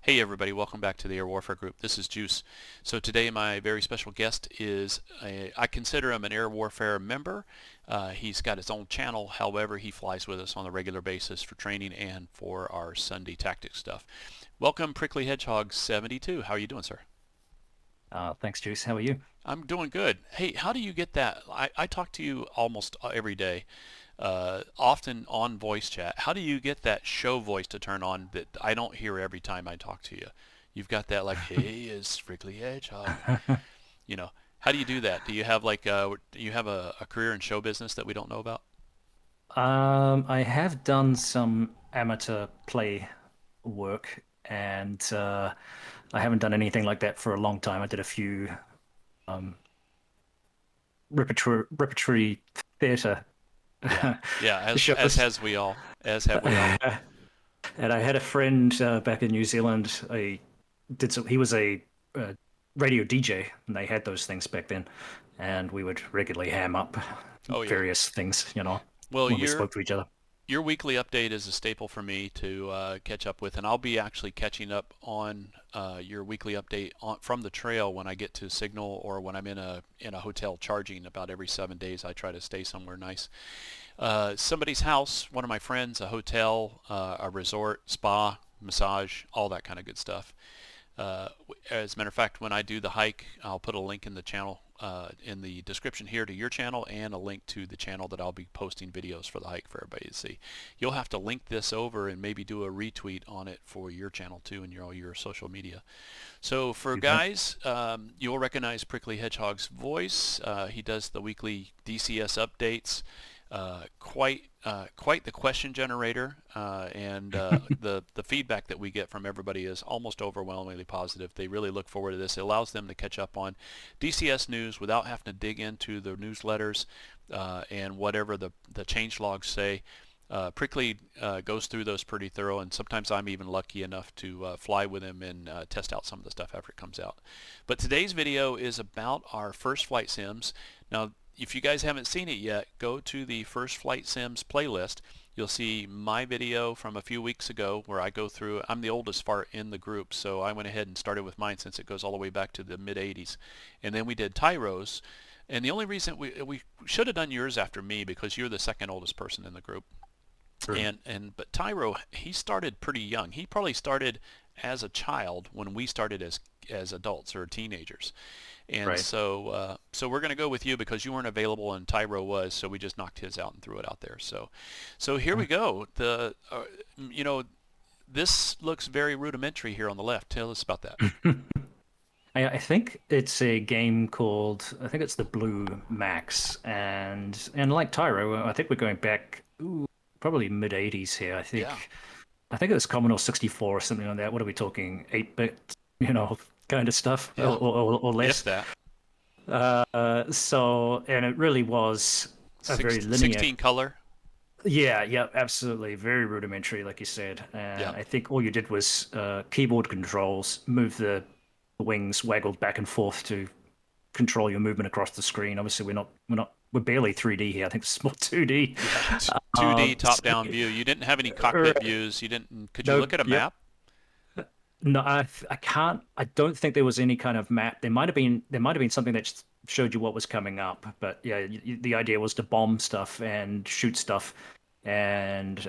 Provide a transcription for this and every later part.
Hey everybody, welcome back to the Air Warfare Group. This is Juice. So today my very special guest is, I consider him an Air Warfare member. He's got his own channel, however he flies with us on a regular basis for training and for our Sunday tactics stuff. Welcome Prickly Hedgehog 72. How are you doing, sir? Thanks, Juice. How are you? I'm doing good. Hey, how do you get that? I talk to you almost every day, often on voice chat. How do you get that show voice to turn on that I don't hear every time I talk to you? You've got that like, hey, it's Prickly Hedgehog. You know, how do you do that? Do you have a career in show business that we don't know about? I have done some amateur play work, and I haven't done anything like that for a long time. I did a few um, repertory theatre Yeah, yeah, as shows, has we all, as have we all. and I had a friend back in New Zealand. He was a radio DJ, and they had those things back then, and we would regularly ham up Oh yeah. various things, Well, when we spoke to each other. your weekly update is a staple for me to catch up with, and I'll be actually catching up on your weekly update from the trail when I get to Signal or when I'm in a hotel charging about every 7 days. I try to stay somewhere nice. Somebody's house, one of my friends, a hotel, a resort, spa, massage, all that kind of good stuff. As a matter of fact, when I do the hike, I'll put a link in the channel, in the description here to your channel and a link to the channel that I'll be posting videos for the hike for everybody to see. You'll have to link this over and maybe do a retweet on it for your channel too and all your social media. So for Okay. guys, you'll recognize Prickly Hedgehog's voice. He does the weekly DCS updates. Quite the question generator, and the feedback that we get from everybody is almost overwhelmingly positive. They really look forward to this. It allows them to catch up on DCS news without having to dig into the newsletters and whatever the change logs say. Prickly goes through those pretty thorough, and sometimes I'm even lucky enough to fly with him and test out some of the stuff after it comes out. But today's video is about our first flight sims. Now, if you guys haven't seen it yet, go to the First Flight Sims playlist. You'll see my video from a few weeks ago where I go through. I'm the oldest fart in the group, so I went ahead and started with mine since it goes all the way back to the mid 80s. And then we did Tyro's. And the only reason we should have done yours after me because you're the second oldest person in the group. True. But Tyro, he started pretty young. He probably started as a child when we started as adults or teenagers. And Right. so we're going to go with you because you weren't available and Tyro was, so we just knocked his out and threw it out there. So here we go. You know, this looks very rudimentary here on the left. Tell us about that. I think it's a game called, I think it's the Blue Max, and like Tyro, I think we're going back probably mid 80s here. Yeah, I think it was Commodore 64 or something like that. What are we talking? 8-bit, kind of stuff, yeah, or if less. that. And it really was a very linear. 16 color. Yeah, yeah, absolutely. Very rudimentary, like you said. Yeah. And I think all you did was keyboard controls, move the wings, waggled back and forth to control your movement across the screen. Obviously, we're barely 3D here. I think it's more 2D. Yeah, 2D So, top-down view. You didn't have any cockpit views. You didn't. Could you no, look at a yep. map? No, I can't. I don't think there was any kind of map. There might have been something that showed you what was coming up. But yeah, the idea was to bomb stuff and shoot stuff and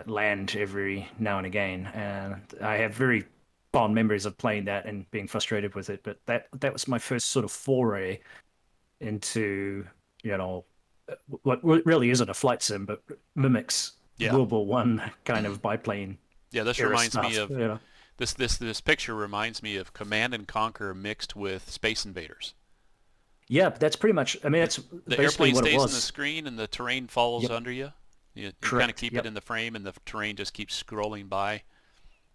land every now and again. And I have very fond memories of playing that and being frustrated with it. But that was my first sort of foray into, you know, what really isn't a flight sim, but mimics Yeah, World War I kind of biplane yeah. This era reminds me stuff. of this picture reminds me of Command and Conquer mixed with Space Invaders. Yeah, but that's pretty much. I mean, The, that's the basically airplane what it stays in the was. screen and the terrain follows Yep, under you. You kind of correct. keep it Yep, in the frame and the terrain just keeps scrolling by.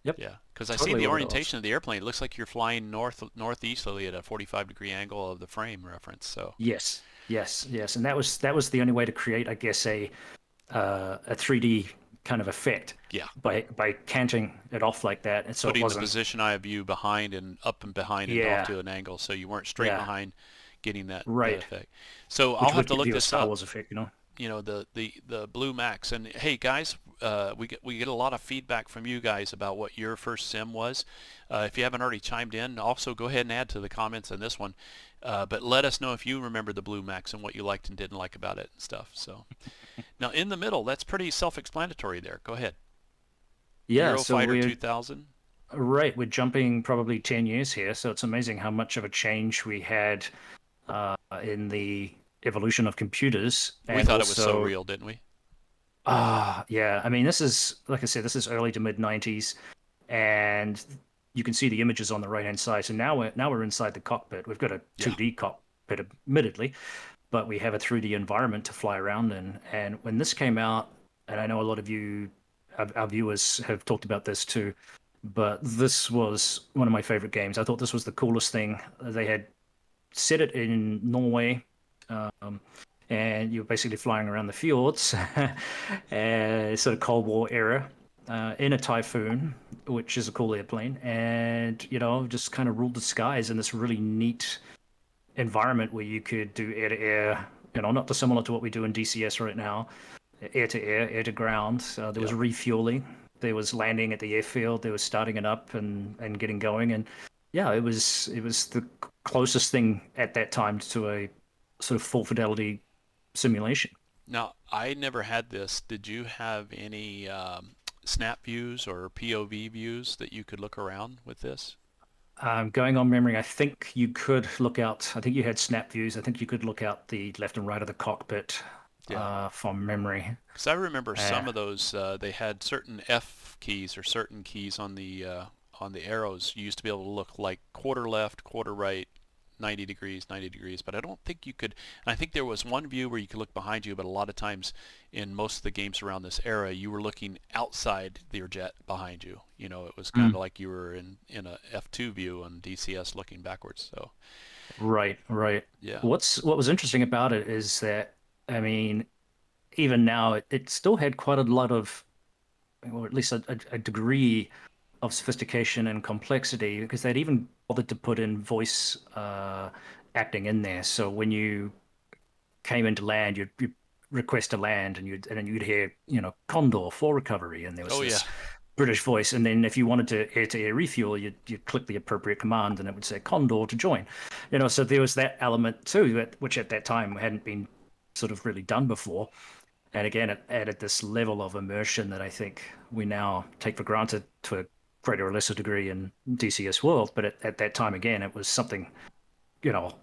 yep, Yeah, because I see totally the what it was. orientation of the airplane. It looks like you're flying northeasterly at a 45-degree angle of the frame reference. So Yes, yes, yes, and that was the only way to create, I guess, a 3D kind of effect yeah, by canting it off like that, and so it putting the wasn't. position eye view behind and up and behind and off Yeah, to an angle, so you weren't straight yeah, behind, getting that right. effect. So I'll Which have would to give look you a this Star up. Wars effect. You know the Blue Max. And hey guys, we get a lot of feedback from you guys about what your first sim was. If you haven't already chimed in, also go ahead and add to the comments on this one. But let us know if you remember the Blue Max and what you liked and didn't like about it and stuff. So now in the middle, that's pretty self-explanatory there. Go ahead. Yeah, so Eurofighter 2000. we're jumping probably 10 years here, so it's amazing how much of a change we had in the evolution of computers. We And thought it was so also, real, didn't we? yeah, I mean, this is, like I said, this is early to mid 90s, and you can see the images on the right hand side. So now we're inside the cockpit. We've got a Yeah. 2D cockpit, admittedly, but we have a 3D environment to fly around in. And when this came out, and I know a lot of you, our viewers, have talked about this too, but this was one of my favorite games. I thought this was the coolest thing. They had set it in Norway, um, and you're basically flying around the fjords, sort of Cold War era, in a Typhoon, which is a cool airplane, and just kind of ruled the skies in this really neat environment where you could do air to air, not dissimilar to what we do in DCS right now, air to air, air to ground. There was Yeah. refueling, there was landing at the airfield, there was starting it up and getting going, and yeah, it was the closest thing at that time to a sort of full fidelity simulation. Now, I never had this. Did you have any snap views or POV views that you could look around with this? Going on memory, I think you could look out. I think you had snap views. I think you could look out the left and right of the cockpit Yeah. from memory. Because I remember Uh, some of those, they had certain F keys or certain keys on the arrows. You used to be able to look like quarter left, quarter right, 90 degrees, 90 degrees. But I don't think you could. And I think there was one view where you could look behind you, but a lot of times in most of the games around this era, you were looking outside your jet behind you. It was kind mm, of like you were in a F2 view on DCS looking backwards. So right, right. yeah. What was interesting about it is that, I mean, even now it still had quite a lot of, or at least a degree of sophistication and complexity, because they'd even bothered to put in voice acting in there. So when you came into land, you'd request to land, and then you'd hear, Condor for recovery, and there was Oh yeah. this British voice. And then if you wanted to air refuel, you'd click the appropriate command, and it would say Condor to join. So there was that element too, which at that time hadn't been sort of really done before. And again, it added this level of immersion that I think we now take for granted to a greater or lesser degree in DCS world. But at that time, again, it was something,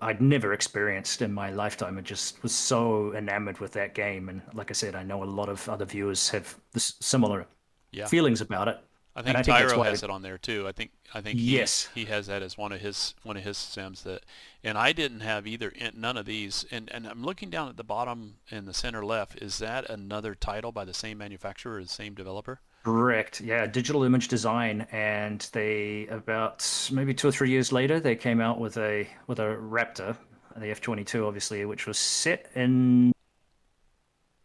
I'd never experienced in my lifetime. I just was so enamored with that game. And like I said, I know a lot of other viewers have this similar Yeah. feelings about it. I And think I think that's Tyro why, has it on there too. I think yes, he has that as one of his sims that, and I didn't have either none of these. And I'm looking down at the bottom in the center left. Is that another title by the same manufacturer or the same developer? correct. Yeah, digital image design. And they, about maybe 2 or 3 years later, they came out with a Raptor, the F-22, obviously, which was set in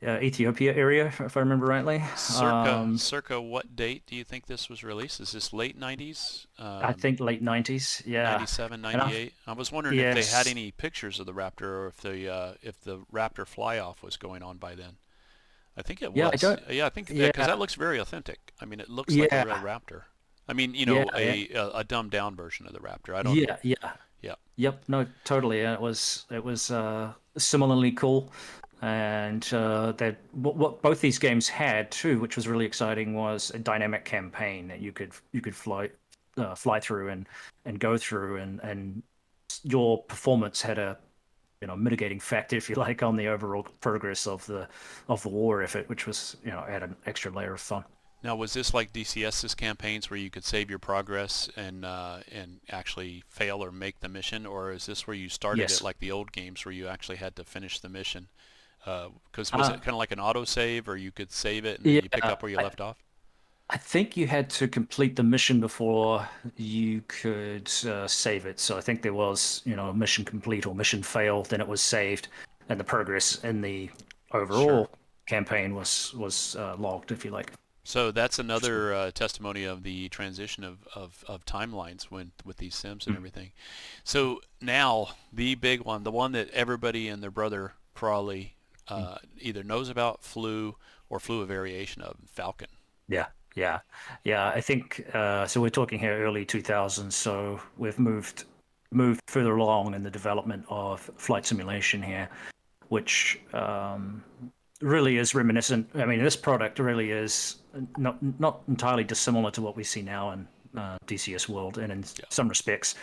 Ethiopia area, if I remember rightly. Circa circa what date do you think this was released? Is this late 90s? I think late 90s. Yeah. 97, And I, 98? I was wondering if they had yes. any pictures of the Raptor or if the Raptor fly-off was going on by then. I think it Yeah, I was. don't. Yeah, I think that because Yeah. that looks very authentic. I mean, it looks like a real Yeah. Raptor. I mean, Yeah. Yeah. a dumbed down version of the Raptor. I don't. Yeah. Yeah. Yeah. Yep. No, totally. Yeah, it was similarly cool. And that what both these games had too, which was really exciting, was a dynamic campaign that you could fly through and go through, and your performance had a mitigating factor, if you like, on the overall progress of the war effort, which was add an extra layer of fun. Now, was this like DCS's campaigns where you could save your progress and actually fail or make the mission, or is this where you started it Yes. like the old games where you actually had to finish the mission? Because was Uh, it kind of like an auto save, or you could save it and then yeah. you pick up where you I, left off? I think you had to complete the mission before you could save it. So I think there was, mission complete or mission failed, then it was saved, and the progress in the Sure. overall campaign was logged, if you like. So that's Which was cool. another testimony of the transition of timelines when with these Sims and Mm. everything. So now the big one, the one that everybody and their brother probably either knows about, flew, or flew a variation of Falcon. Yeah, yeah, yeah. I think so. We're talking here early 2000s, so we've moved further along in the development of flight simulation here, which really is reminiscent. I mean, this product really is not entirely dissimilar to what we see now in DCS world, and in Yeah. some respects,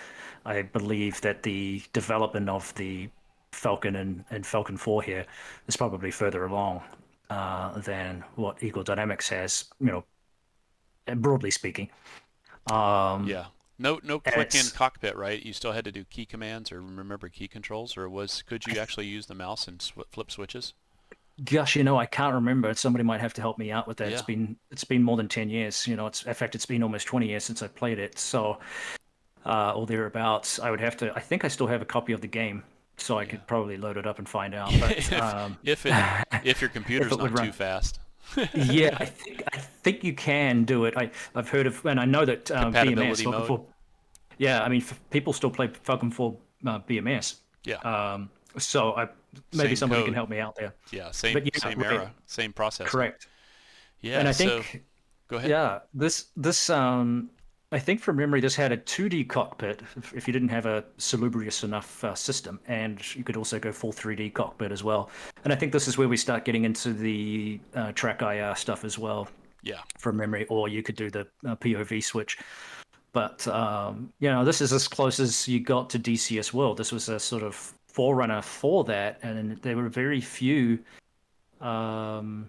I believe that the development of the Falcon and Falcon 4 here is probably further along than what Eagle Dynamics has, broadly speaking. Um, Yeah. No click in it's cockpit, right? You still had to do key commands or remember key controls, or could you actually use the mouse and flip switches? Gosh, I can't remember. Somebody might have to help me out with that. Yeah. It's been more than 10 years. It's in fact it's been almost 20 years since I played it. So or thereabouts. I would have to. I think I still have a copy of the game, so I Yeah. could probably load it up and find out. But if if it if your if computer's it would not too run, fast. yeah, I think you can do it. I've heard of, and I know that BMS Compatibility Falcon mode. 4. Yeah, I mean people still play Falcon 4 BMS. Yeah. So maybe Same somebody can code. help me out there. Yeah. Same But yeah, same right, era, same processor. correct. And Yeah. I So think go ahead. yeah, this I think from memory this had a 2D cockpit if you didn't have a salubrious enough system, and you could also go full 3D cockpit as well. And I think this is where we start getting into the track IR stuff as well Yeah. from memory, or you could do the POV switch. But this is as close as you got to DCS World. This was a sort of forerunner for that, and there were very few um,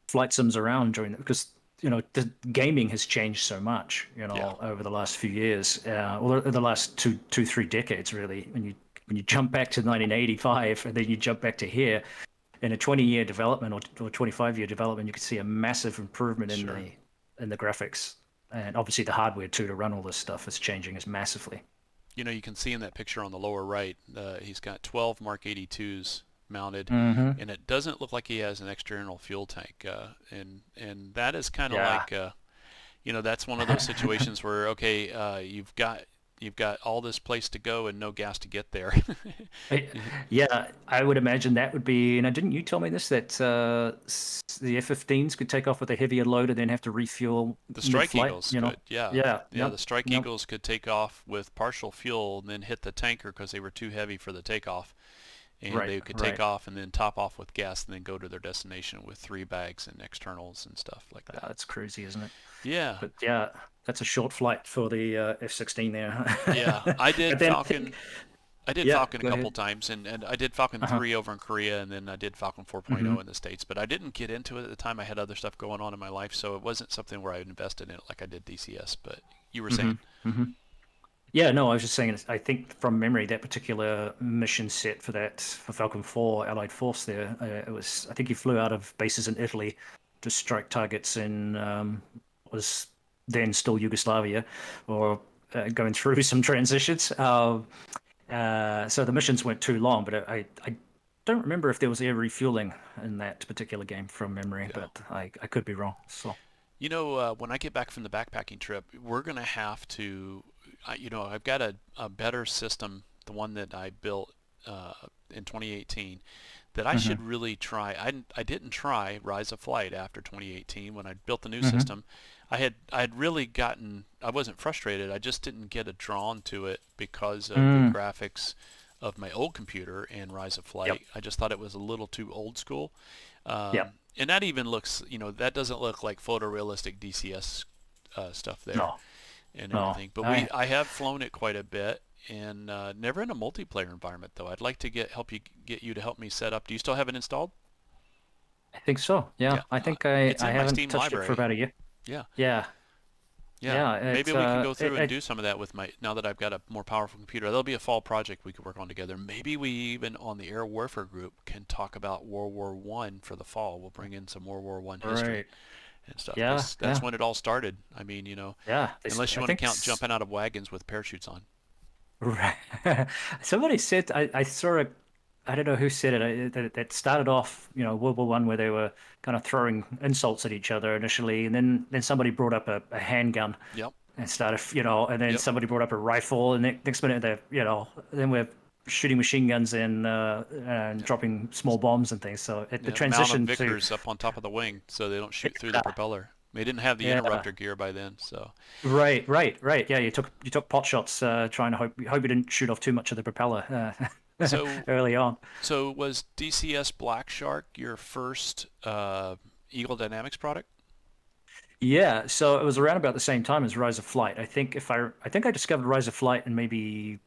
flight sims around during that because the gaming has changed so much Yeah. over the last few years, or the last 3 decades really. When you jump back to 1985 and then you jump back to here in a 20-year development or 25-year development, you can see a massive improvement in Sure. the graphics, and obviously the hardware too to run all this stuff is changing as massively. You can see in that picture on the lower right, he's got 12 Mark 82s mounted, Hmm. and it doesn't look like he has an external fuel tank. And that is kind of Yeah. like, that's one of those situations where okay, you've got all this place to go and no gas to get there. Yeah, I would imagine that would be. And didn't you tell me this that the F-15s could take off with a heavier load and then have to refuel The Strike mid-flight? Eagles could, yeah. Yeah. Yeah, the Yep. Strike Yep. Eagles could take off with partial fuel and then hit the tanker because they were too heavy for the takeoff. And Right. they could take Right. off and then top off with gas and then go to their destination with 3 bags and externals and stuff like that. That's crazy, isn't it? Yeah, But yeah, that's a short flight for the F-16 there. yeah. I But did then, Falcon. I did yeah, Falcon a go couple ahead. times, and I did Falcon Uh-huh. 3 over in Korea, and then I did Falcon 4.0 Hmm. in the States. But I didn't get into it at the time. I had other stuff going on in my life, so it wasn't something where I invested in it like I did DCS. But you were Hmm. saying, Hmm. Yeah, no, I was just saying, I think from memory, that particular mission set for Falcon 4 Allied Force there, I think he flew out of bases in Italy to strike targets in what was then still Yugoslavia, or going through some transitions. So the missions weren't too long, but I don't remember if there was air refueling in that particular game from memory, yeah. but I could be wrong. So. When I get back from the backpacking trip, we're gonna have to, I've got a better system, the one that I built in 2018, that I should Hmm. really try. I didn't try Rise of Flight after 2018 when I built the new Hmm. system. I had really gotten. I wasn't frustrated. I just didn't get drawn to it because of the Mm. graphics of my old computer and Rise of Yep. Flight. I just thought it was a little too old school. Yep. And that even looks, that doesn't look like photorealistic DCS stuff there No. and No. everything. But I have flown it quite a bit, and never in a multiplayer environment though. I'd like to get you to help me set up. Do you still have it installed? I think so. Yeah, Yeah, I think I it's I in my haven't Steam touched it for library. about a year. Yeah, Yeah, yeah. yeah. Maybe we can go through and do some of that with my now that I've got a more powerful computer. That'll be a fall project we could work on together. Maybe we even on the Air Warfare group can talk about World War One for the fall. We'll bring in some World War One history Right. and stuff Yeah, because that's yeah, when it all started. I mean, yeah. unless you I want to think count jumping out of wagons with parachutes on. right. Somebody said I saw a I don't know who said it. That started off, World War One, where they were kind of throwing insults at each other initially, and then somebody brought up a handgun Yep, and started, and then yep, somebody brought up a rifle, and next minute then we're shooting machine guns and Yeah. dropping small bombs and things. So the Yeah, mount them transition to Vickers up on top of the wing so they don't shoot through the propeller. They didn't have the yeah, interrupter gear by then, so. right. Yeah, you took pot shots trying to hope you didn't shoot off too much of the propeller So, early on. so was DCS Black Shark your first Eagle Dynamics product? Yeah, so it was around about the same time as Rise of Flight. I think I discovered Rise of Flight in maybe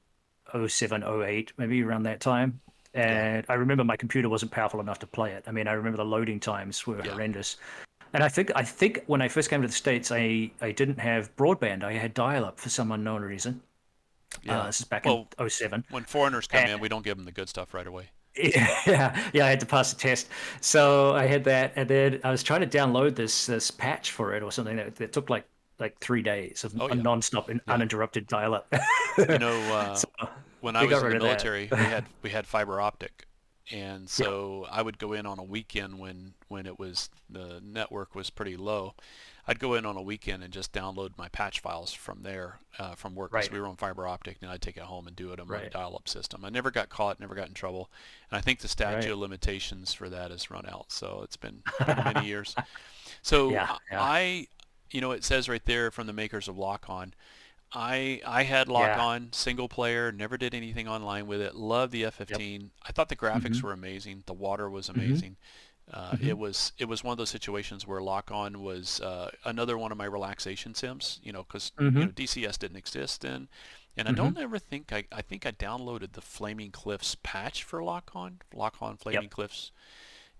'07, '08, maybe around that time. Yeah, And I remember my computer wasn't powerful enough to play it. I mean, I remember the loading times were yeah, horrendous. And I think when I first came to the States, I didn't have broadband. I had dial-up for some unknown reason. yeah. This is back in Well, '07. when foreigners come And in, we don't give them the good stuff right away. yeah, I had to pass the test. So I had that, and then I was trying to download this patch for it or something that took like 3 days of Oh a yeah, non-stop yeah. uninterrupted dial-up. You know, So when I they got was in rid the of that. military, we had fiber optic, and Yeah, so I would go in on a weekend when it was the network was pretty low. I'd go in on a weekend and just download my patch files from there from work because right, we were on fiber optic, and I'd take it home and do it on my right, dial-up system. I never got caught, never got in trouble, and I think the statute right. of limitations for that has run out. So it's been many years. So Yeah, yeah, I, it says right there from the makers of Lock On. I had Lock yeah. On single player, never did anything online with it. Loved the Yep. F-15. I thought the graphics hmm were amazing. The water was hmm amazing. hmm It was one of those situations where Lock On was another one of my relaxation sims. Because hmm DCS didn't exist then, and I hmm don't ever think I think I downloaded the Flaming Cliffs patch for Lock On Flaming Yep. Cliffs,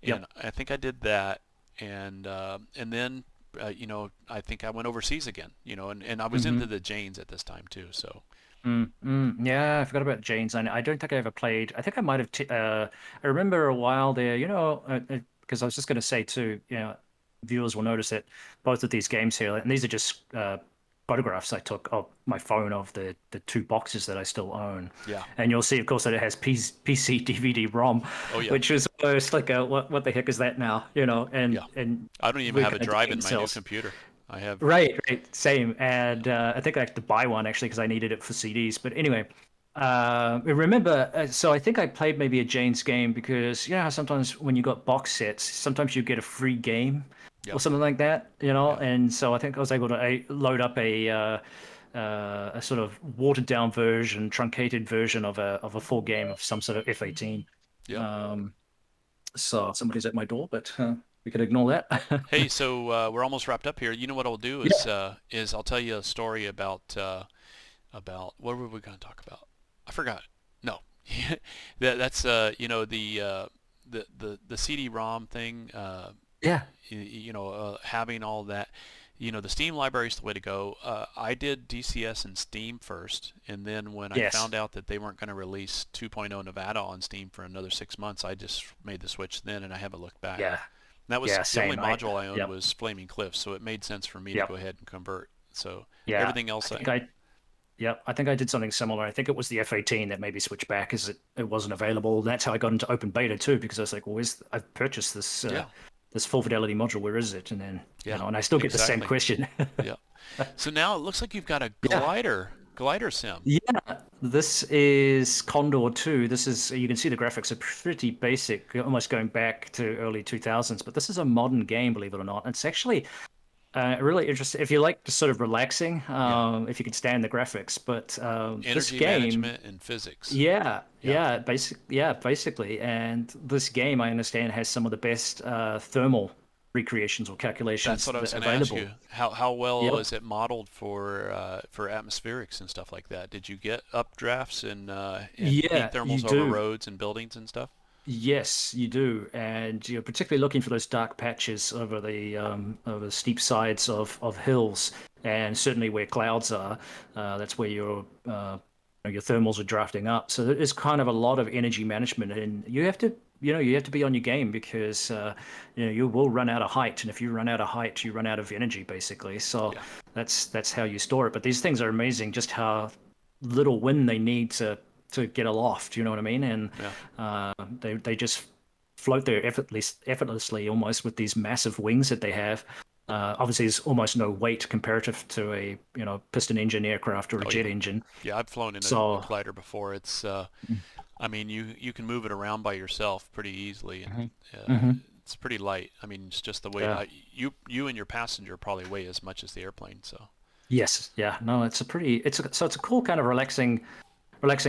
and Yep. I think I did that, and then I think I went overseas again, and I was into hmm the Janes at this time too. So Yeah, I forgot about Jane's. I don't think I ever played. I think I might have. I remember a while there, because I was just going to say too, viewers will notice that both of these games here, and these are just photographs I took of my phone of the two boxes that I still own, yeah, and you'll see, of course, that it has PC DVD-ROM, oh yeah, which is almost like a what the heck is that now, yeah. and I don't even we're have a kind of drive dating in my new ourselves. computer. I have, Right, same. yeah, And I think I had to buy one actually because I needed it for CDs. But anyway, I remember, so I think I played maybe a Jane's game because, sometimes when you got box sets, sometimes you get a free game or yep, something like that, yep, And so I think I was able to load up a sort of watered down version, truncated version of a full game of some sort of F-18. yep. Um, so somebody's at my door, but we could ignore that. Hey, so we're almost wrapped up here. You know what I'll do Yeah. is I'll tell you a story about what were we going to talk about? I forgot. No, that's the CD-ROM thing. Yeah. Having all that. The Steam library is the way to go. I did DCS and Steam first, and then when I Yes. found out that they weren't going to release 2.0 Nevada on Steam for another 6 months, I just made the switch then, and I haven't looked back. Yeah. And that was Yeah, the only same. module I owned Yep, was Flaming Cliff, so it made sense for me to go yep, ahead and convert. So yeah. everything I else, think I, yep, I think I did something similar. I think it was the F-18 that maybe switched back as it wasn't available. That's how I got into open beta too, because I was like, well, I've purchased yeah, this full fidelity module. Where is it? And then, yeah, and I still get the same exactly, question. yeah. So now it looks like you've got a Yeah. glider sim. Yeah, this is Condor 2. This is, you can see the graphics are pretty basic, almost going back to early 2000s, but this is a modern game, believe it or not. It's actually really interesting if you like just sort of relaxing, Yeah, if you can stand the graphics. But this energy game, management and physics. yeah, Yeah, basically. And this game, I understand, has some of the best thermal recreations or that's calculations what I was going to ask available. you. How well Yep. is it modeled for atmospherics and stuff like that? Did you get updrafts and heat Yeah, you thermals over do. roads and buildings and stuff? Yes, you do, and you're particularly looking for those dark patches over the steep sides of hills, and certainly where clouds are. That's where your thermals are drafting up. So there's kind of a lot of energy management, and you have to be on your game because you will run out of height, and if you run out of height, you run out of energy basically. So Yeah, that's how you store it. But these things are amazing, just how little wind they need to get aloft. You know what I mean? And yeah. they just float there effortlessly, almost with these massive wings that they have. Obviously, there's almost no weight comparative to a piston engine aircraft or a Oh jet yeah. engine. Yeah, I've flown in a So glider before. It's I mean, you can move it around by yourself pretty easily, and Hmm. uh, Hmm. it's pretty light. I mean, it's just the way Yeah. you and your passenger probably weigh as much as the airplane. So Yes. Yeah. No, it's a pretty. So it's a cool kind of relaxing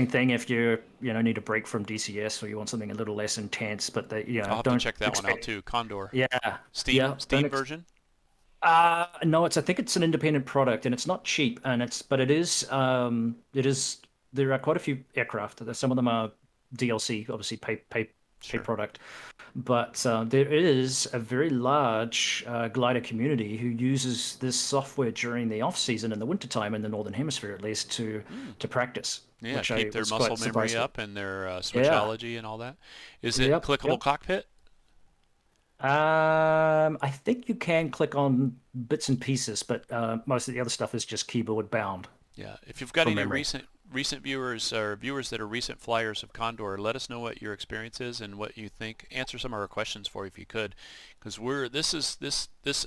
thing if you need a break from DCS or you want something a little less intense. But I'll have to don't check that one out expect. too. Condor, Yeah. Steam Yeah. Don't Steam version. No, I think it's an independent product and it's not cheap and but it is there are quite a few aircraft. Some of them are DLC, obviously pay Sure. product, but there is a very large glider community who uses this software during the off season in the wintertime in the Northern Hemisphere at least Hmm. to practice, Yeah, which keep I their was muscle quite memory surprised at. up and their Yeah. switchology and all that. Is it Yep. clickable Yep. cockpit? I think you can click on bits and pieces, but most of the other stuff is just keyboard bound Yeah. If you've got from any memory. recent viewers or viewers that are recent flyers of Condor, let us know what your experience is and what you think. Answer some of our questions for you if you could, because we're this.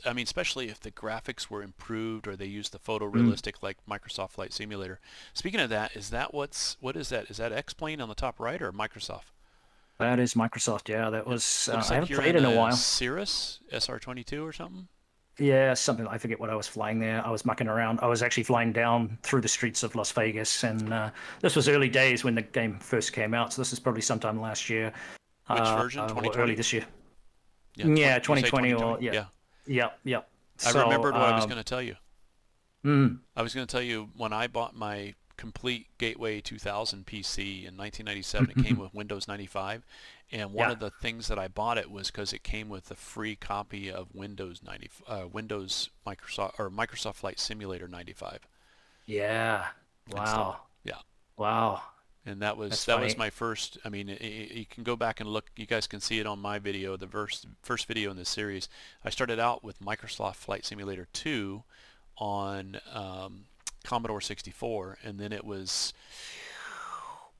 I mean, especially if the graphics were improved or they use the Mm. photorealistic like Microsoft Flight Simulator. Speaking of that, what is that? Is that X-Plane on the top right or Microsoft? That is Microsoft. Yeah, that It was. looks I like haven't you're played in in a a while. Cirrus SR-22 or something. Yeah, something I forget what I was flying there. I was mucking around. I was actually flying down through the streets of Las Vegas, and this was early days when the game first came out. So this is probably sometime last year, Which version? or early 2020? this year. Yeah, Yeah, you say 2020 or 2020? yeah, Yeah. yep, yep. I So, remembered what I was going to tell you. mm, I was going to tell you when I bought my complete Gateway 2000 PC in 1997, it came with Windows 95, and one yeah, of the things that I bought it was because it came with a free copy of Windows Microsoft Flight Simulator 95. yeah. And so, Wow, yeah. wow. And That's that was funny. my first. I mean, you can go back and look. You guys can see it on my video, the first video in this series. I started out with Microsoft Flight Simulator 2 on Commodore 64, and then it was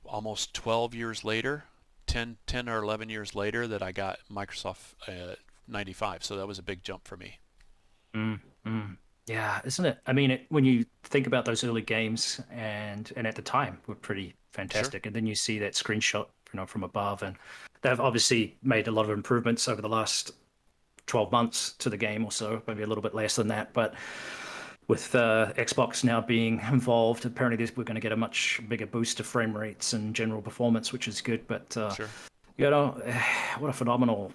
almost 12 years later, 10 or 11 years later, that I got Microsoft 95. So that was a big jump for me. Mm, mm. Yeah, isn't it? I mean, when you think about those early games, and at the time were pretty Sure. fantastic, and then you see that screenshot, from above, and they've obviously made a lot of improvements over the last 12 months to the game or so, maybe a little bit less than that. But with Xbox now being involved, apparently we're going to get a much bigger boost to frame rates and general performance, which is good. But Sure. you know, what a phenomenal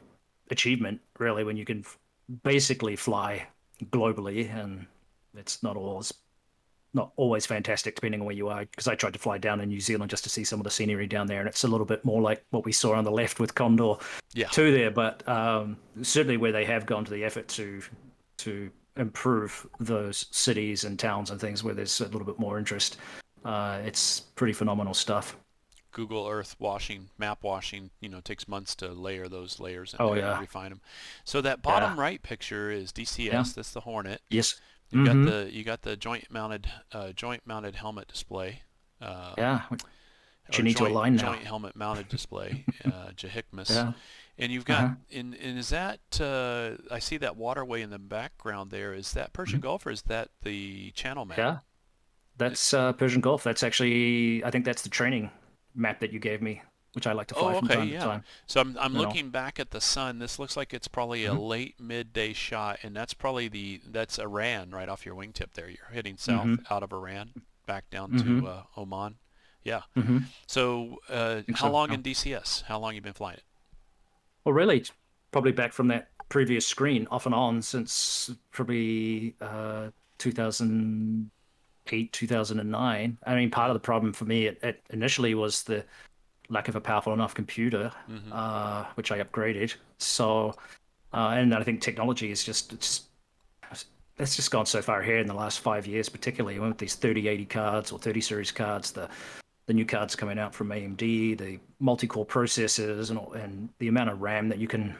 achievement, really, when you can basically fly globally, and it's not always fantastic depending on where you are. Because I tried to fly down in New Zealand just to see some of the scenery down there, and it's a little bit more like what we saw on the left with Condor Yeah. 2 there. But certainly where they have gone to the effort to improve those cities and towns and things where there's a little bit more interest, it's pretty phenomenal stuff. Google Earth map washing, takes months to layer those layers Oh and yeah, refine them. So that yeah, bottom right picture is yeah, DCS. That's the Hornet. yes, mm-hmm, You got the joint mounted helmet display, uh, yeah. Which you or need to align now. joint helmet mounted display, JHICMAS. Yeah. And you've got Uh-huh. and is that I see that waterway in the background there. Is that Persian Mhm. Gulf or is that the channel map? Yeah, that's Persian Gulf. That's actually, I think that's the training map that you gave me, which I like to fly Oh, from okay, time to yeah. time. So I'm You know. looking back at the sun. This looks like it's probably a Hmm. late midday shot, and that's probably that's Iran right off your wingtip there. You're heading south Hmm. out of Iran back down to Hmm. Oman. Yeah. Hmm. So I think how so. long Yeah. in DCS? How long you been flying it? Well, really, it's probably back from that previous screen, off and on, since probably 2008, 2009. I mean, part Yeah. of the problem for me it initially was the lack of a powerful enough computer, Mm-hmm. which I upgraded. So, and I think technology is it's just gone so far ahead in the last 5 years, particularly with these 3080 cards or 30 series cards, the new cards coming out from AMD, the multi-core processors, and the amount of RAM that you can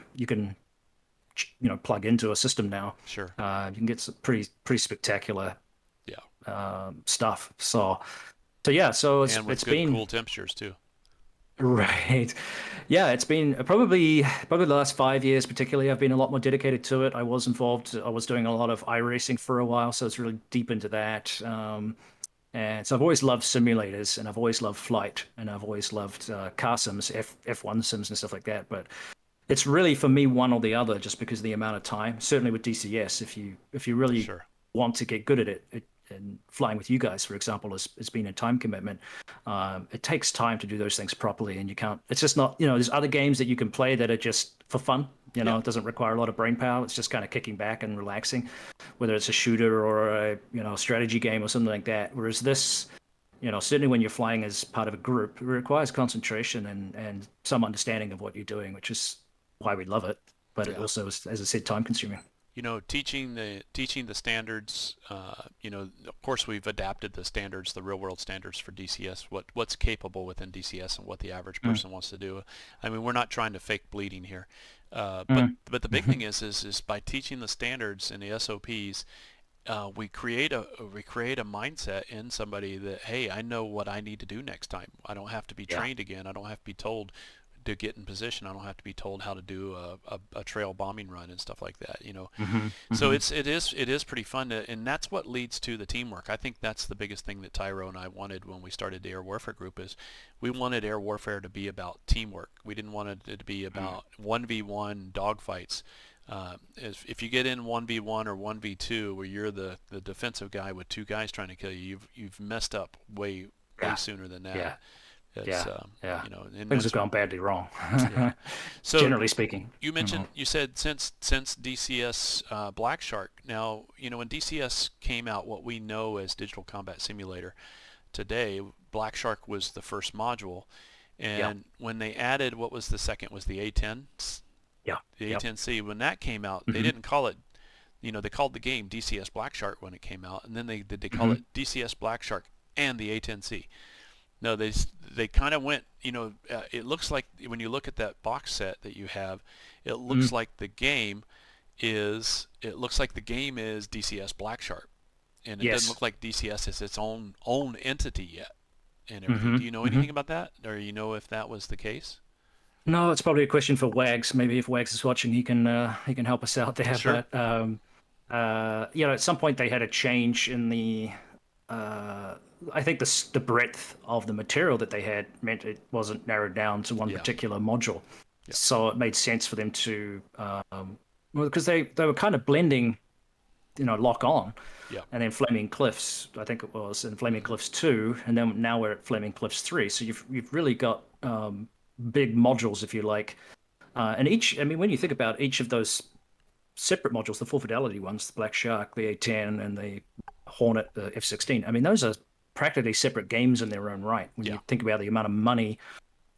plug into a system now. Sure. You can get some pretty spectacular Yeah. stuff. So yeah, so it's And with it's good been cool temperatures too. right. Yeah, it's been probably the last 5 years, particularly. I've been a lot more dedicated to it. I was involved. I was doing a lot of iRacing for a while, so it's really deep into that. And so I've always loved simulators, and I've always loved flight, and I've always loved car sims, F1 sims, and stuff like that. But it's really for me one or the other, just because of the amount of time. Certainly with DCS, if you really Sure. want to get good at it, and flying with you guys, for example, has been a time commitment. It takes time to do those things properly, and you can't. It's just not. There's other games that you can play that are just for fun. Yeah. It doesn't require a lot of brain power. It's just kind of kicking back and relaxing, whether it's a shooter or a strategy game or something like that. Whereas this, certainly when you're flying as part of a group, it requires concentration and some understanding of what you're doing, which is why we love it. But it Yeah. also is, as I said, time consuming. Teaching the standards. Of course, we've adapted the standards, the real world standards for DCS. What's capable within DCS and what the average Mm, person wants to do. I mean, we're not trying to fake bleeding here, but mm. but the big thing is by teaching the standards and the SOPs, we create a mindset in somebody that, hey, I know what I need to do next time. I don't have to be Yeah. trained again. I don't have to be told to get in position. I don't have to be told how to do a trail bombing run and stuff like that. Hmm. So Hmm. it is pretty fun and that's what leads to the teamwork. I think that's the biggest thing that Tyro and I wanted when we started the Air Warfare Group is we wanted Air Warfare to be about teamwork. We didn't want it to be about 1v1 dogfights. If you get in 1v1 or 1v2 where you're the defensive guy with two guys trying to kill you, you've messed up way Yeah. sooner than that. Yeah. It's Yeah. Yeah. and Things have that's gone badly wrong, yeah. So generally speaking. you said since DCS Black Shark. Now when DCS came out, what we know as Digital Combat Simulator today, Black Shark was the first module, Yeah. and when they added what was the second was the A10, Yeah. the Yep. A10C. When that came out, they Hmm. didn't call it. They called the game DCS Black Shark when it came out, and then they call Hmm. it DCS Black Shark and the A10C. No, they kind of went. It looks like when you look at that box set that you have, it looks Hmm. like the game is DCS Black Shark, and it doesn't Yes. look like DCS is its own entity yet and everything. Hmm. Do you know Hmm. anything about that, or if that was the case? No, it's probably a question for Wags. Maybe if Wags is watching, he can help us out there. Sure. But at some point they had a change in the uh, I think the breadth of the material that they had meant it wasn't narrowed down to one Yeah. particular module. Yeah. So it made sense for them to well, because they were kind of blending, Lock On, Yeah. and then Flaming Cliffs, I think it was, and Flaming Hmm. Cliffs 2, and then now we're at Flaming Cliffs 3. So you've really got big modules, if you like. And I mean, when you think about each of those separate modules, the full fidelity ones, the Black Shark, the A10, and the Hornet, the F-16, I mean, those are practically separate games in their own right when Yeah. you think about the amount of money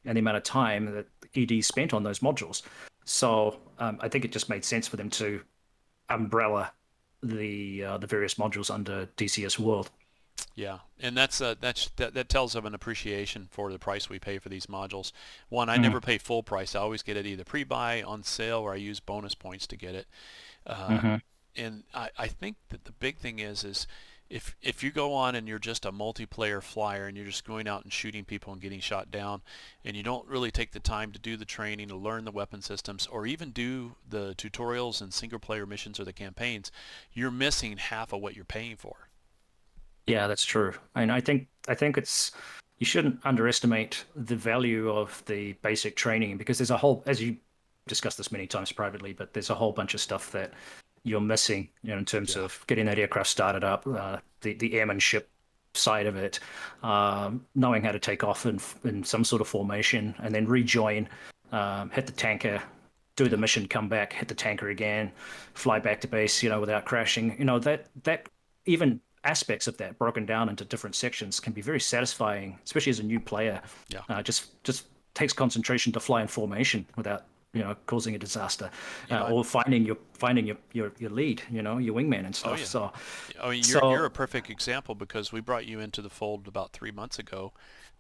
and the amount of time that ED spent on those modules. So I think it just made sense for them to umbrella the various modules under DCS World. Yeah, and that tells of an appreciation for the price we pay for these modules. One, I Mm. never pay full price. I always get it either pre-buy, on sale, or I use bonus points to get it. Uh, Hmm. and I think that the big thing is if you go on and you're just a multiplayer flyer and you're just going out and shooting people and getting shot down, and you don't really take the time to do the training, to learn the weapon systems, or even do the tutorials and single player missions or the campaigns, you're missing half of what you're paying for. Yeah, that's true. And I think it's you shouldn't underestimate the value of the basic training because there's a whole, as you discussed this many times privately, but there's a whole bunch of stuff that you're missing, in terms Yeah. of getting that aircraft started up, the airmanship side of it, knowing how to take off in some sort of formation and then rejoin, hit the tanker, do the Yeah. mission, come back, hit the tanker again, fly back to base, without crashing. That even aspects of that broken down into different sections can be very satisfying, especially as a new player. Yeah. Just takes concentration to fly in formation without causing a disaster, You know, or finding your lead, your wingman and oh stuff. yeah. So I mean, you're a so. perfect example because we brought you into the fold about 3 months ago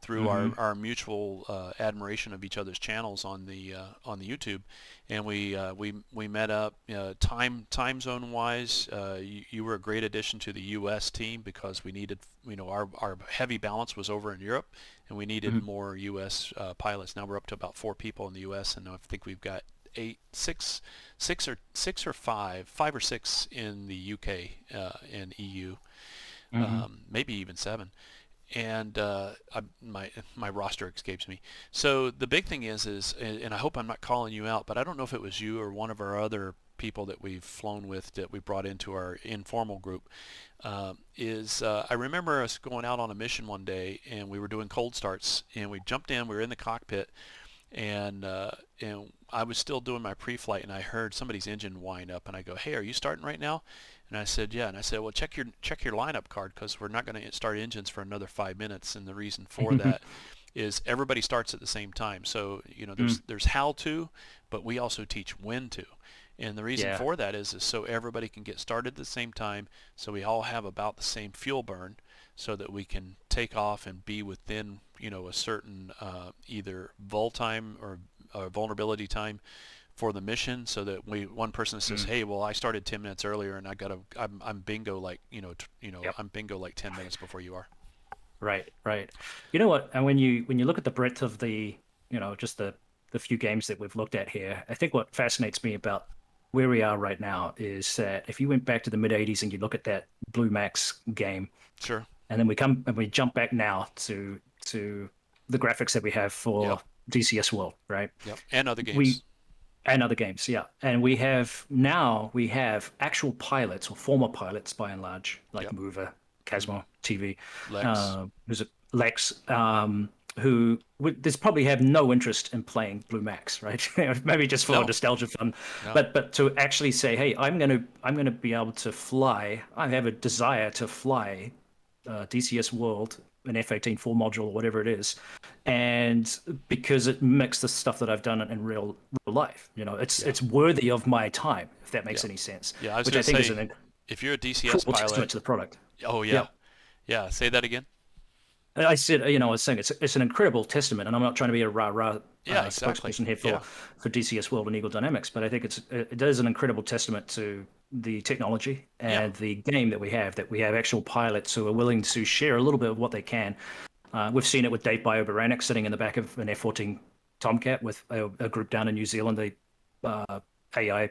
through our, Mhm. our mutual admiration of each other's channels on the YouTube, and we met up. Time zone wise, you were a great addition to the U.S. team because we needed, our heavy balance was over in Europe, and we needed Mhm. more U.S. Pilots. Now we're up to about 4 people in the U.S. and I think we've got six or five or six in the UK and EU. Hmm. maybe even 7. And my roster escapes me. So the big thing is, and I hope I'm not calling you out, but I don't know if it was you or one of our other people that we've flown with that we brought into our informal group. I remember us going out on a mission one day, and we were doing cold starts, and we jumped in. We were in the cockpit, and I was still doing my pre-flight, and I heard somebody's engine wind up, and I go, "Hey, are you starting right now?" And I said, "Yeah." And I said, "Well, check your lineup card, because we're not going to start engines for another 5 minutes." And the reason for that is everybody starts at the same time. So there's how to, but we also teach when to. And the reason Yeah. for that is so everybody can get started at the same time, so we all have about the same fuel burn, so that we can take off and be within a certain either vol time or vulnerability time for the mission, so that one person says, Mm. "Hey, well, I started 10 minutes earlier, and I'm bingo, like Yep. I'm bingo like 10 minutes before you are." Right, right. You know what? And when you look at the breadth of just the few games that we've looked at here, I think what fascinates me about where we are right now is that if you went back to the mid '80s and you look at that Blue Max game, Sure. and then we jump back now to the graphics that we have Yep. for DCS World, right? Yep. And other We games. and other games, yeah. And we have actual pilots or former pilots by and large, like Yep. Mover, Hmm. Casmo, TV, Lex. who's it, Lex, who would this probably have no interest in playing Blue Max, right? Maybe just for No. nostalgia fun, No. but to actually say, hey, I'm gonna be able to fly. I have a desire to fly DCS World, an F-18 full module or whatever it is, and because it mixed the stuff that I've done in real life, Yeah. it's worthy of my time, if that makes Yeah. any sense, Yeah. I was which going I to think is say, an if you're a DCS incredible pilot, testament to the product. oh yeah, Yep. yeah. Say that again. I said, I was saying it's an incredible testament, and I'm not trying to be a rah-rah Yeah. Exactly. spokesperson here Yeah. for DCS World and Eagle Dynamics, but I think it is an incredible testament to the technology Yeah. and the game that we have actual pilots who are willing to share a little bit of what they can. We've seen it with Dave Biobaranic sitting in the back of an F-14 Tomcat with a group down in New Zealand, the AI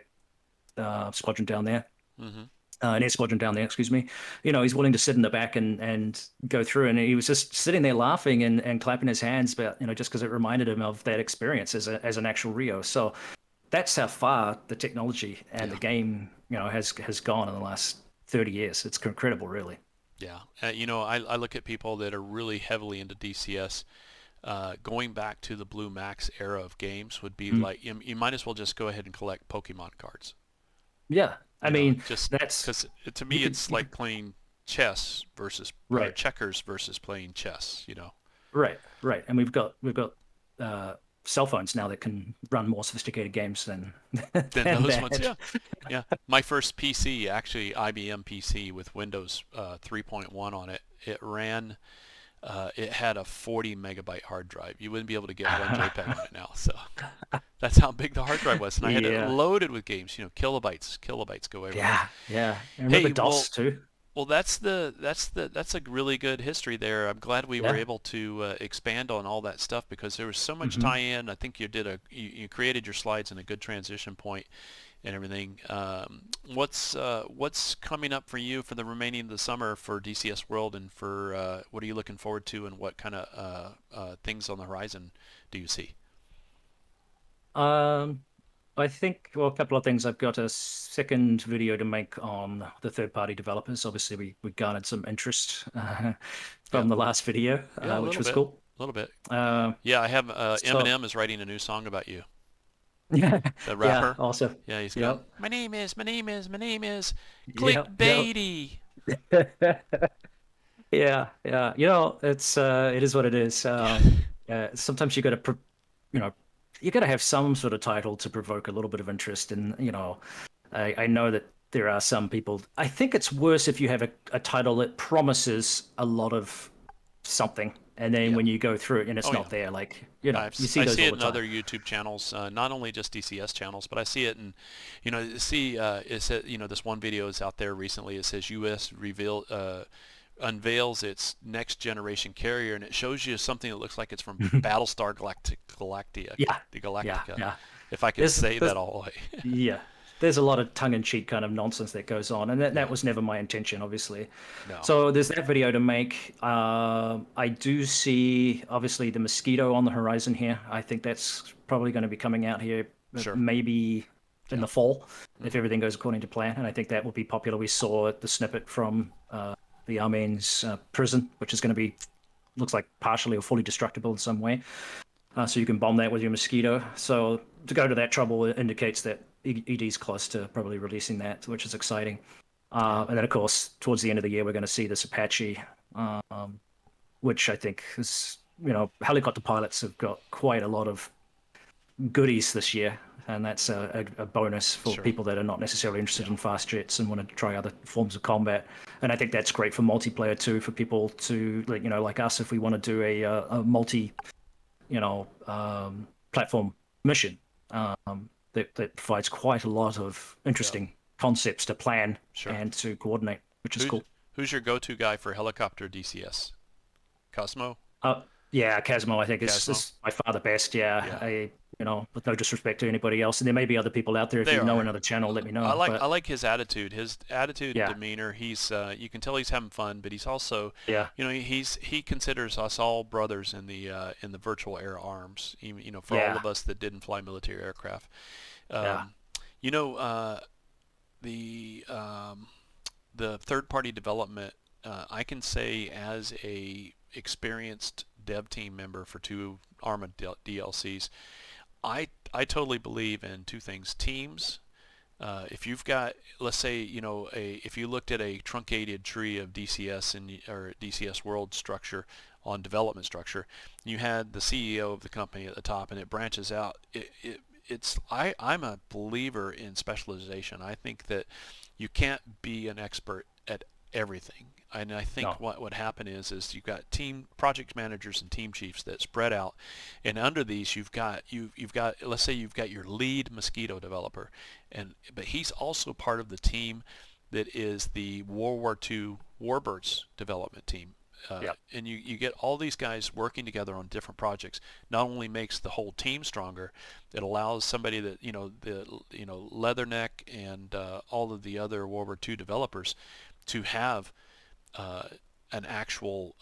squadron down there, Hmm. an air squadron down there, excuse me. He's willing to sit in the back and go through, and he was just sitting there laughing and clapping his hands, but just because it reminded him of that experience as an actual Rio. So that's how far the technology and the Yeah. game has gone in the last 30 years. It's incredible, really. Yeah. I look at people that are really heavily into DCS. Going back to the Blue Max era of games would be Mm. like you might as well just go ahead and collect Pokemon cards. Yeah, I mean Just that's because to you me could it's you like could playing chess versus or right. checkers versus playing chess. Right, right. And we've got uh, cell phones now that can run more sophisticated games than Then than those ones, that. yeah, yeah. My first PC, actually IBM PC with Windows 3.1 on it, it ran. It had a 40 megabyte hard drive. You wouldn't be able to get one JPEG on it now. So that's how big the hard drive was, and I had it Yeah, loaded with games. Kilobytes go everywhere. yeah, yeah. And remember Hey, DOS too? that's a really good history there. I'm glad we were Yeah. able to expand on all that stuff, because there was so much Hmm. tie-in. I think you created your slides in a good transition point and everything. What's coming up for you for the remaining of the summer for DCS World, and for what are you looking forward to, and what kind of things on the horizon do you see? Um, I think, well, a couple of things. I've got a second video to make on the third-party developers. Obviously, we garnered some interest from Yep. the last video, Yeah, a which little was bit. cool. A little bit. Uh, Yeah, I have so Eminem is writing a new song about you. yeah, The yeah, rapper. also, Yeah, he's going, yep, my name is yep, yep. clickbaity. Yeah, yeah. It is what it is. Yeah. Sometimes you know, you got to have some sort of title to provoke a little bit of interest. And I know that there are some people. I think it's worse if you have a title that promises a lot of something, and then Yep. when you go through it and it's Oh yeah. not there, like you see I those see all it the in time. other YouTube channels, not only just DCS channels, but I see it in, it said, this one video is out there recently. It says U.S. Unveils its next generation carrier, and it shows you something that looks like it's from Battlestar Yeah, the yeah, Galactica, yeah. if I can There's, say there's, that all the way. yeah. there's a lot of tongue-in-cheek kind of nonsense that goes on, and that Yeah. was never my intention, obviously. No. So there's that video to make. I do see obviously the mosquito on the horizon here. I think that's probably going to be coming out here, Sure. maybe in Yeah. the fall, if Hmm. everything goes according to plan. And I think that will be popular. We saw the snippet from the Armene's prison, which is going to be looks like partially or fully destructible in some way. So you can bomb that with your mosquito. So to go to that trouble indicates that ED's close to probably releasing that, which is exciting. Yeah. And then, of course, towards the end of the year, we're going to see this Apache, which I think is, helicopter pilots have got quite a lot of goodies this year. And that's a bonus for Sure. people that are not necessarily interested Yeah. in fast jets and want to try other forms of combat. And I think that's great for multiplayer too, for people to, like us, if we want to do a multi platform mission that provides quite a lot of Yeah. interesting concepts to plan Sure. and to coordinate, which is Who's cool. who's your go-to guy for helicopter DCS? Cosmo? Uh, yeah, Casmo, I think Casmo? is by far the best. Yeah, Yeah. with no disrespect to anybody else, and there may be other people out there. If They you know are. another channel, let me I know. like I But like his attitude. His attitude and yeah, demeanor. He's you can tell he's having fun, but he's also, yeah, he considers us all brothers in the virtual air arms. For all yeah, of us that didn't fly military aircraft. yeah, Um, you know, the the third-party development. I can say as a experienced dev team member for two Arma DLCs, I totally believe in two things: teams. If you've got, let's say, if you looked at a truncated tree of DCS or DCS world structure on development structure, you had the CEO of the company at the top, and it branches out. I'm a believer in specialization. I think that you can't be an expert at everything. And I think no, what would happen is you've got team project managers and team chiefs that spread out, and under these you've got let's say you've got your lead mosquito developer, but he's also part of the team that is the World War II Warbirds development team. yeah, And you get all these guys working together on different projects. Not only makes the whole team stronger, it allows somebody that Leatherneck and all of the other World War II developers to have uh, an actual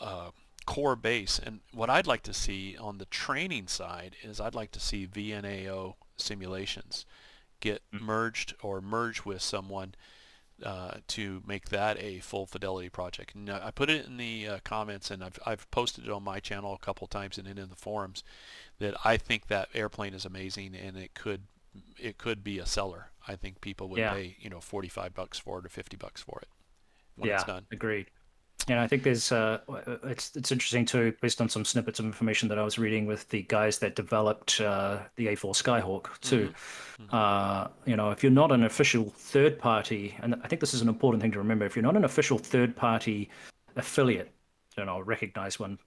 core base. And what I'd like to see on the training side is I'd like to see VNAO simulations get mm, merged or merge with someone to make that a full fidelity project. And I put it in the comments, and I've posted it on my channel a couple times and in the forums, that I think that airplane is amazing, and it could be a seller. I think people would yeah, pay $45 for it or $50 for it when it's yeah. done. Agreed. And I think there's it's interesting too, based on some snippets of information that I was reading with the guys that developed the A4 Skyhawk too. Hmm. Hmm. If you're not an official third party, and I think this is an important thing to remember, if you're not an official third party affiliate, recognized one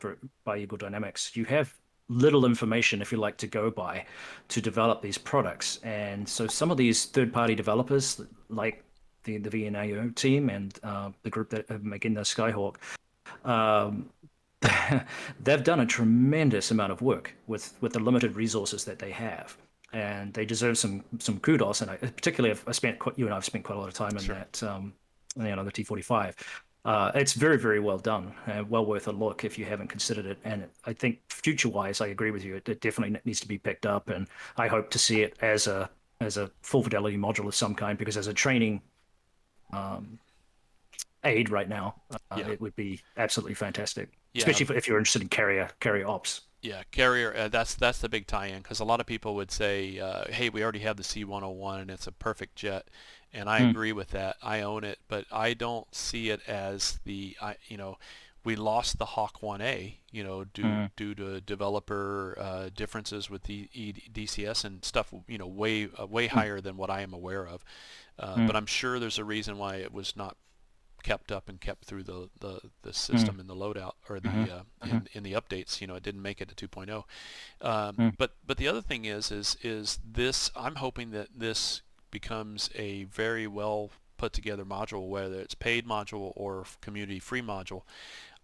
by Eagle Dynamics, you have little information, if you like, to go by to develop these products. And so some of these third party developers, like the VNAO team and the group that are making the Skyhawk, um, they've done a tremendous amount of work with the limited resources that they have, and they deserve some kudos. And particularly, I spent you and I've spent quite a lot of time in Sure. that, the T45. It's very, very well done, well worth a look if you haven't considered it. And I think future-wise, I agree with you. It definitely needs to be picked up, and I hope to see it as a full fidelity module of some kind, because as a training um, aid right now, Yeah. it would be absolutely fantastic, Yeah. especially if you're interested in carrier ops. Yeah, carrier. That's the big tie-in, because a lot of people would say, "Hey, we already have the C-101 and it's a perfect jet," and I Mm, agree with that. I own it, but I don't see it as we lost the Hawk 1A, mm, due to developer differences with the DCS and stuff, way mm, higher than what I am aware of. mm, But I'm sure there's a reason why it was not kept up and kept through the mm, system in the loadout or mhm, mhm, in the updates. It didn't make it to 2.0. mm, But the other thing is this. I'm hoping that this becomes a very well put together module, whether it's paid module or community free module.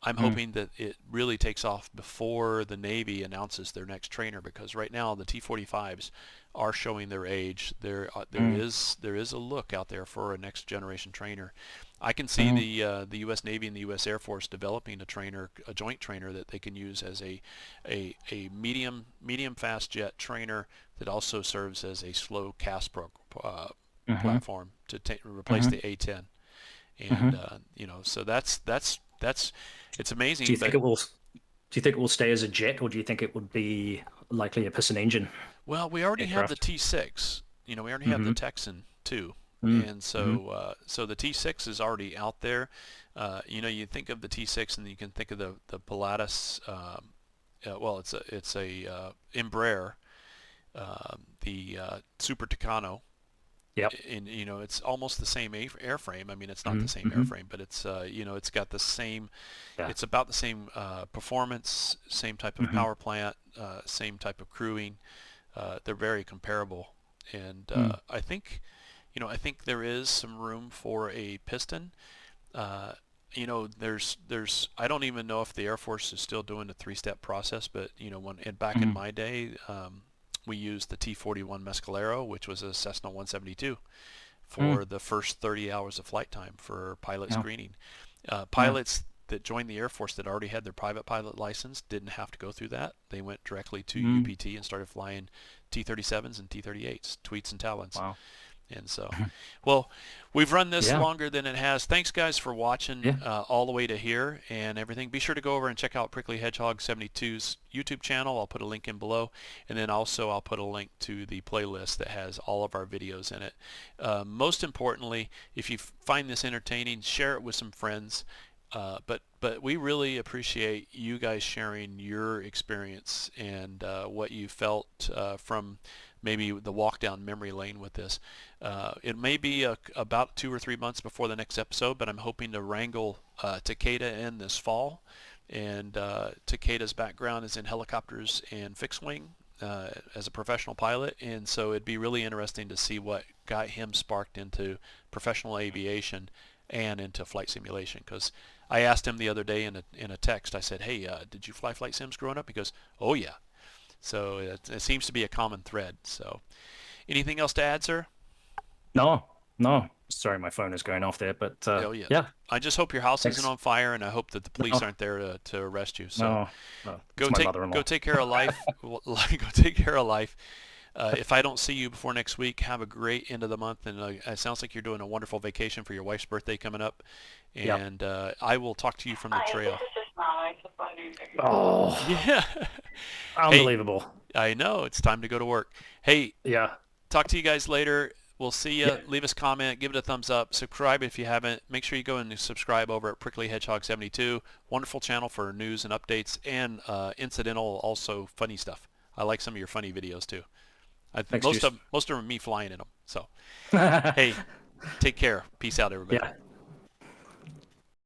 I'm hoping that it really takes off before the Navy announces their next trainer, because right now the T-45s are showing their age. There is a look out there for a next generation trainer. I can see the U.S. Navy and the U.S. Air Force developing a joint trainer that they can use as a medium fast jet trainer that also serves as a slow cast platform to replace the A-10. And so that's it's amazing. Do you think it will? Do you think it will stay as a jet, or do you think it would be likely a piston engine Well, we already have the aircraft? T6. We already have the Mm-hmm. Texan too, and Mm-hmm. so the T6 is already out there. You think of the T6 and you can think of the Pilatus. Well, it's a Embraer, the Super Tucano. Yep. And it's almost the same airframe. I mean, it's not the same Mm-hmm. airframe, but it's got the same. Yeah. It's about the same performance, same type of Mm-hmm. power plant, same type of crewing. They're very comparable, and Mm. I think there is some room for a piston. Uh, there's I don't even know if the Air Force is still doing the three-step process, but back in Mm. my day, we used the T-41 Mescalero, which was a Cessna 172 Mm. for the first 30 hours of flight time for pilot Yeah. screening. Yeah. Pilots that joined the Air Force that already had their private pilot license didn't have to go through that. They went directly to Mm. UPT and started flying T-37s and T-38s, Tweets and Talons. Wow. And so, well, we've run this Yeah. longer than it has. Thanks, guys, for watching Yeah. all the way to here and everything. Be sure to go over and check out Prickly Hedgehog 72's YouTube channel. I'll put a link in below. And then also I'll put a link to the playlist that has all of our videos in it. Most importantly, if you find this entertaining, share it with some friends. But we really appreciate you guys sharing your experience and what you felt from maybe the walk down memory lane with this. It may be about 2 or 3 months before the next episode, but I'm hoping to wrangle Takeda in this fall. And Takeda's background is in helicopters and fixed wing as a professional pilot, and so it'd be really interesting to see what got him sparked into professional aviation and into flight simulation. Because I asked him the other day in a text, I said, "Hey, did you fly flight sims growing up?" He goes, "Oh yeah." So it seems to be a common thread. So anything else to add, sir? No. No. Sorry, my phone is going off there, but Oh yeah. yeah. I just hope your house isn't Thanks. on fire, and I hope that the police No. aren't there to arrest you. So No. No. go It's my take go mother-in-law. take care of life. Go take care of life. If I don't see you before next week, have a great end of the month, and it sounds like you're doing a wonderful vacation for your wife's birthday coming up. Yep. And I will talk to you from the trail. Oh, Yeah. Hey, unbelievable. I know it's time to go to work. Hey, Yeah. talk to you guys later. We'll see you. Yeah. Leave us a comment. Give it a thumbs up. Subscribe if you haven't. Make sure you go and subscribe over at Prickly Hedgehog 72. Wonderful channel for news and updates and incidental, also funny stuff. I like some of your funny videos too. Thanks, Most Juice. of them are me flying in them. So, hey, take care. Peace out, everybody. Yeah.